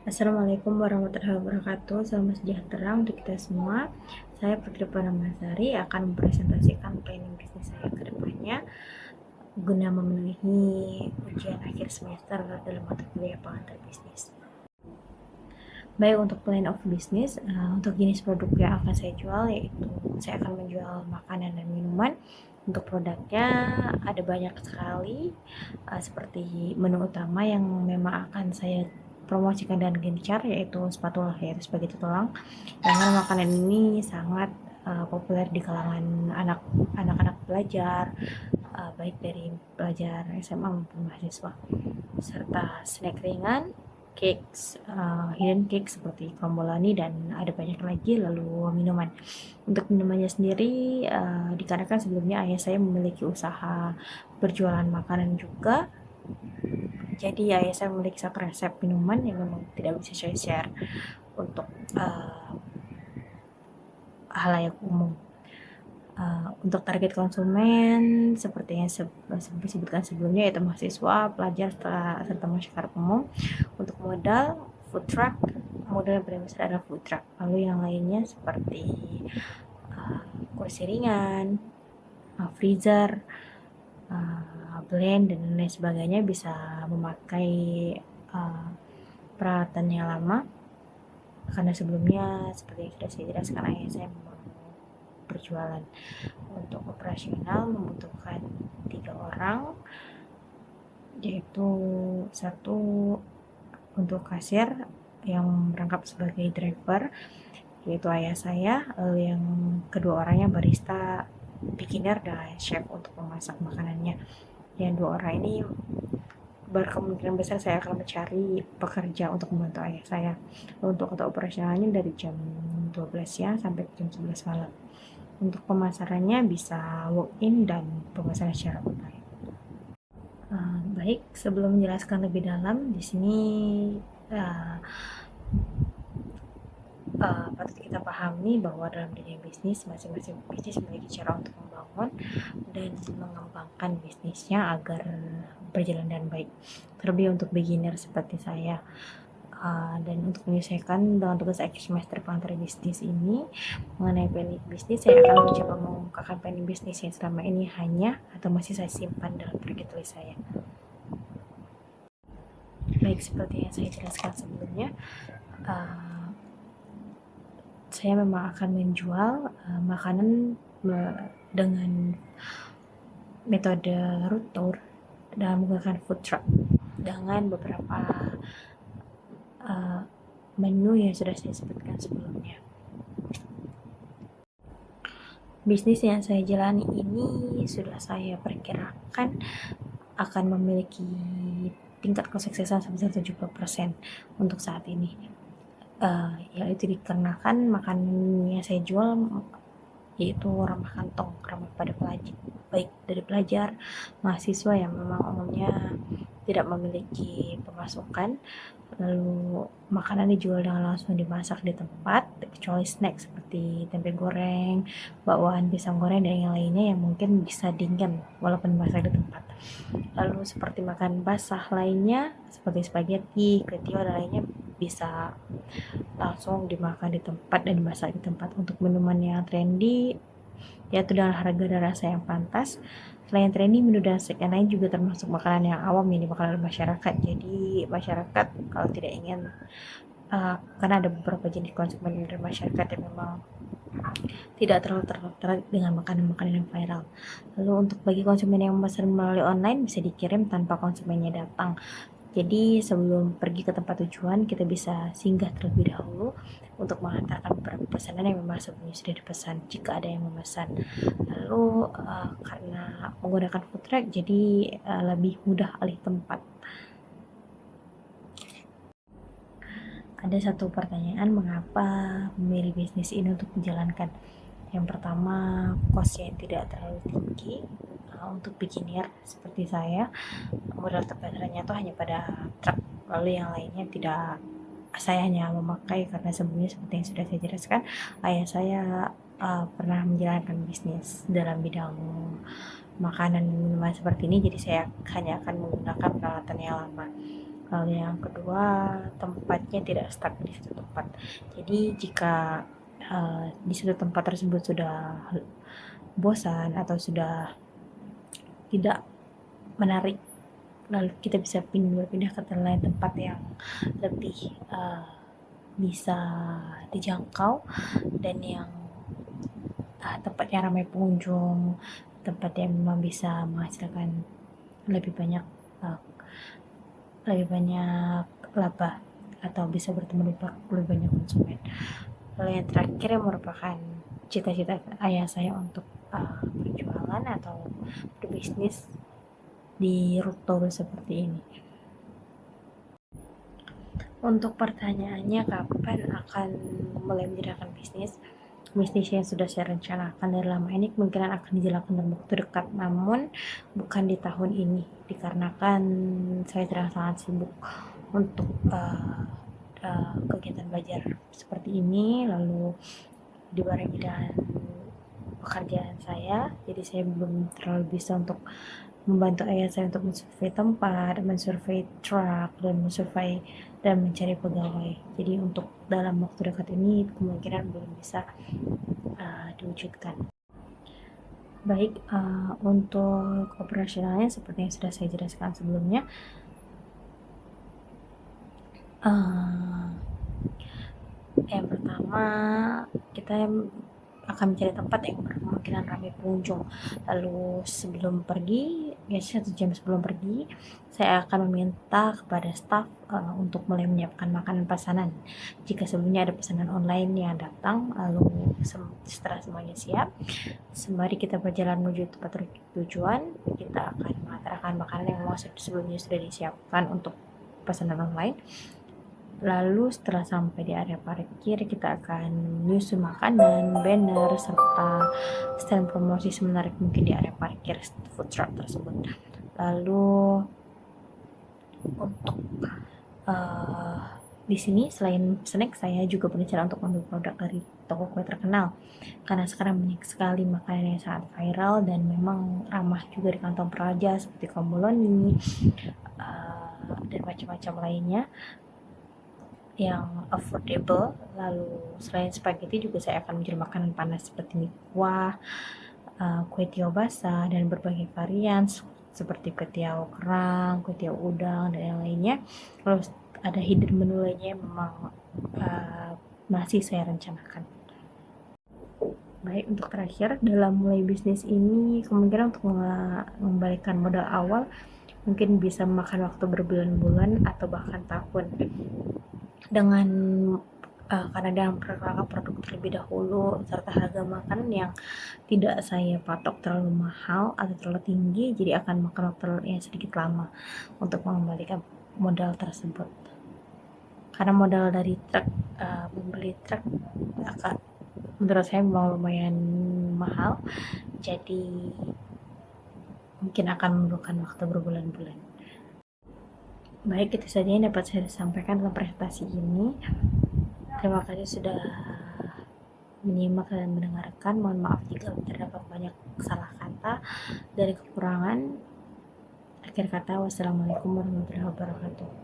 Assalamualaikum warahmatullahi wabarakatuh. Salam sejahtera untuk kita semua. Saya Putri Panamasari akan mempresentasikan planning bisnis saya ke depannya guna memenuhi ujian akhir semester dalam mata kuliah pengantar bisnis. Baik, untuk plan of business, untuk jenis produk yang akan saya jual yaitu saya akan menjual makanan dan minuman. Untuk produknya ada banyak sekali, seperti menu utama yang memang akan saya promosikan dan gencar yaitu sepatu lahir spaghetti tulang. Karena makanan ini sangat populer di kalangan anak-anak pelajar, baik dari pelajar SMA maupun mahasiswa, serta snack ringan, cakes, hidden cake seperti krombolani dan ada banyak lagi. Lalu minuman, untuk minumannya sendiri, dikarenakan sebelumnya ayah saya memiliki usaha berjualan makanan juga, jadi ayah saya memiliki satu resep minuman yang memang tidak bisa saya share untuk halayak umum. Untuk target konsumen seperti yang disebutkan sebelumnya yaitu mahasiswa, pelajar, serta masyarakat umum. Untuk modal modal yang paling besar adalah food truck. Lalu yang lainnya seperti kursi ringan, freezer, blend dan lain sebagainya bisa memakai peralatan yang lama, karena sebelumnya seperti yang sudah saya jelaskan ayah saya memang berjualan. Untuk operasional membutuhkan 3 orang, yaitu satu untuk kasir yang merangkap sebagai driver yaitu ayah saya, lalu yang kedua orangnya barista, beginner, dan chef untuk memasak makanannya. Yang 2 orang ini berkemungkinan besar saya akan mencari pekerja untuk membantu ayah saya. Untuk operasionalnya dari jam 12 siang sampai jam 11 malam. Untuk pemasarannya bisa walk-in dan pemasaran secara online. Baik, sebelum menjelaskan lebih dalam, di sini patut kita pahami bahwa dalam dunia bisnis, masing-masing bisnis memiliki cara untuk membangun dan mengembangkan bisnisnya agar berjalan dengan baik. Terlebih untuk beginner seperti saya. Dan untuk menyelesaikan dengan tugas akhir semester pengantar bisnis ini mengenai planning bisnis, saya akan mencoba mengungkapkan planning bisnis yang selama ini hanya atau masih saya simpan dalam target tulis saya. Baik, seperti yang saya jelaskan sebelumnya, saya memang akan menjual makanan dengan metode root tour dan menggunakan food truck dengan beberapa menu yang sudah saya sebutkan sebelumnya. Bisnis yang saya jalani ini sudah saya perkirakan akan memiliki tingkat kesuksesan sebesar 70% untuk saat ini. Yaitu dikarenakan makanan yang saya jual yaitu ramah kantong, ramah pada pelajar, baik dari pelajar, mahasiswa yang memang umumnya tidak memiliki pemasukan. Lalu makanan dijual dengan langsung dimasak di tempat, kecuali snack seperti tempe goreng, bakwan, pisang goreng, dan yang lainnya yang mungkin bisa dingin walaupun dimasak di tempat. Lalu seperti makan basah lainnya seperti spaghetti, kretio, dan lainnya bisa langsung dimakan di tempat dan dimasak di tempat. Untuk minuman yang trendy yaitu dengan harga dan rasa yang pantas. Selain trendy, menu dan snack yang lain juga termasuk makanan yang awam yang dimakan oleh masyarakat. Jadi masyarakat kalau tidak ingin, karena ada beberapa jenis konsumen dari masyarakat yang memang tidak terlalu tertarik dengan makanan-makanan yang viral. Lalu untuk bagi konsumen yang memesan melalui online, bisa dikirim tanpa konsumennya datang. Jadi sebelum pergi ke tempat tujuan, kita bisa singgah terlebih dahulu untuk mengantarkan beberapa pesanan yang memang sebelumnya sudah dipesan jika ada yang memesan. Lalu karena menggunakan food truck, jadi lebih mudah alih tempat. Ada satu pertanyaan, mengapa memilih bisnis ini untuk menjalankan? Yang pertama, cost-nya tidak terlalu tinggi untuk beginner seperti saya. Modal terbesarnya itu hanya pada truk, lalu yang lainnya tidak. Saya hanya memakai karena sebelumnya seperti yang sudah saya jelaskan, ayah saya pernah menjalankan bisnis dalam bidang makanan dan minuman seperti ini, jadi saya hanya akan menggunakan peralatan yang lama. Lalu yang kedua, tempatnya tidak stuck di satu tempat. Jadi jika di satu tempat tersebut sudah bosan atau sudah tidak menarik, lalu kita bisa berpindah ke lain tempat yang lebih bisa dijangkau dan yang tempat yang ramai pengunjung, tempat yang memang bisa menghasilkan lebih banyak uh, lebih banyak laba atau bisa bertemu lebih banyak konsumen. Lalu yang terakhir yang merupakan cita-cita ayah saya untuk berjualan atau berbisnis di rute seperti ini. Untuk pertanyaannya kapan akan mulai menjalankan bisnis yang sudah saya rencanakan dari lama ini kemungkinan akan dijalankan dalam waktu dekat, namun bukan di tahun ini dikarenakan saya sedang sangat sibuk untuk kegiatan belajar seperti ini, lalu dibarengi dengan pekerjaan saya, jadi saya belum terlalu bisa untuk membantu ayah saya untuk mensurvei tempat, mensurvei truk, dan mensurvei dan mencari pegawai. Jadi untuk dalam waktu dekat ini kemungkinan belum bisa diwujudkan. Baik, untuk operasionalnya seperti yang sudah saya jelaskan sebelumnya, yang pertama kita akan mencari tempat yang berkemungkinan ramai pengunjung. Lalu sebelum pergi, biasanya 1 jam sebelum pergi, saya akan meminta kepada staff untuk mulai menyiapkan makanan pesanan. Jika sebelumnya ada pesanan online yang datang, lalu setelah semuanya siap, sembari kita berjalan menuju tempat tujuan, kita akan mengantarkan makanan yang memang sebelumnya sudah disiapkan untuk pesanan online. Lalu setelah sampai di area parkir, kita akan nyusun makanan, banner, serta stand promosi semenarik mungkin di area parkir food truck tersebut. Lalu untuk di sini selain snack, saya juga berencana untuk mengambil produk dari toko kue terkenal karena sekarang banyak sekali makanan yang sangat viral dan memang ramah juga di kantong peraja seperti komboloni dan macam-macam lainnya yang affordable. Lalu selain spaghetti juga saya akan menjual makanan panas seperti mie kuah, kue tiaw basah, dan berbagai varian seperti kue tiaw kerang, kue tiaw udang, dan yang lainnya. Lalu ada hidden menu lainnya yang memang masih saya rencanakan. Baik, untuk terakhir, dalam mulai bisnis ini kemungkinan untuk mengembalikan modal awal mungkin bisa memakan waktu berbulan-bulan atau bahkan tahun. Dengan karena dalam perkembangan produk terlebih dahulu serta harga makanan yang tidak saya patok terlalu mahal atau terlalu tinggi, jadi akan makan waktu yang sedikit lama untuk mengembalikan modal tersebut. Karena modal dari truk, membeli truk menurut saya memang lumayan mahal, jadi mungkin akan memerlukan waktu berbulan-bulan. Baik, itu saja yang dapat saya sampaikan dalam presentasi ini. Terima kasih sudah menyimak dan mendengarkan. Mohon maaf jika terdapat banyak salah kata dari kekurangan. Akhir kata, wassalamualaikum warahmatullahi wabarakatuh.